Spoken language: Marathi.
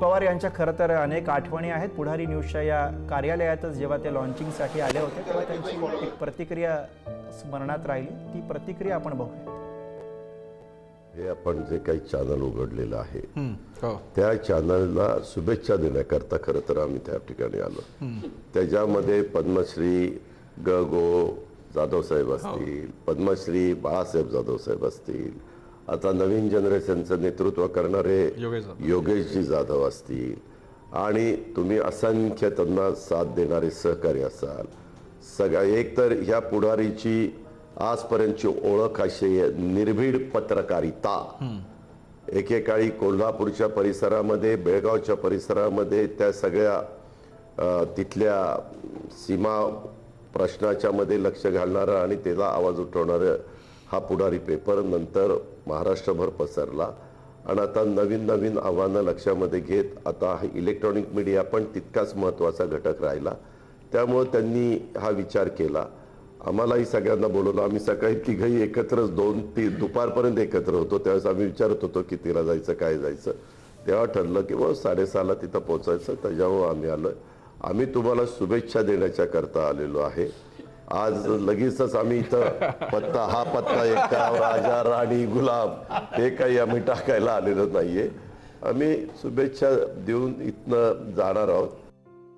पवार यांच्या खरं तर अनेक आठवणी आहेत. पुढारी न्यूजच्या या कार्यालयातच जेव्हा ते लॉन्चिंगसाठी आले होते तेव्हा त्यांची एक प्रतिक्रिया स्मरणात राहिली. ती प्रतिक्रिया आपण बघूया. हे आपण जे काही चॅनल उघडलेलं आहे त्या चॅनलला शुभेच्छा देण्याकरता खरं तर आम्ही त्या ठिकाणी आलो. त्याच्यामध्ये पद्मश्री ग गो जाधव साहेब असतील, पद्मश्री बाळासाहेब जाधव साहेब असतील, आता नवीन जनरेशनचं नेतृत्व करणारे योगेशजी जाधव असतील, आणि तुम्ही असंख्य त्यांना साथ देणारे सहकारी असाल. सगळ्या एक तर ह्या पुढारीची आजपर्यंतची ओळख अशी निर्भीड पत्रकारिता. एकेकाळी कोल्हापूरच्या परिसरामध्ये, बेळगावच्या परिसरामध्ये त्या सगळ्या तिथल्या सीमा प्रश्नाच्या मध्ये लक्ष घालणारा आणि त्याला आवाज उठवणारा हा पुढारी पेपर नंतर महाराष्ट्रभर पसरला. आणि आता नवीन नवीन आव्हानं लक्षामध्ये घेत आता इलेक्ट्रॉनिक मीडिया पण तितकाच महत्त्वाचा घटक राहिला. त्यामुळे त्यांनी हा विचार केला. आम्हालाही सगळ्यांना बोलवलं. आम्ही सकाळी तिघही एकत्रच 2-3 दुपारपर्यंत एकत्र होतो. त्यावेळेस आम्ही विचारत होतो कितीला जायचं, काय जायचं. तेव्हा ठरलं की मग 6:30ला तिथं पोहोचायचं. त्याच्यामुळे आम्ही आलो. आम्ही तुम्हाला शुभेच्छा देण्याच्या करता आलेलो आहे. आज लगेचच आम्ही इथं हा पत्ता एकटा राजा राणी गुलाब हे काही आम्ही टाकायला आलेलो नाहीये. आम्ही शुभेच्छा देऊन इथनं जाणार आहोत.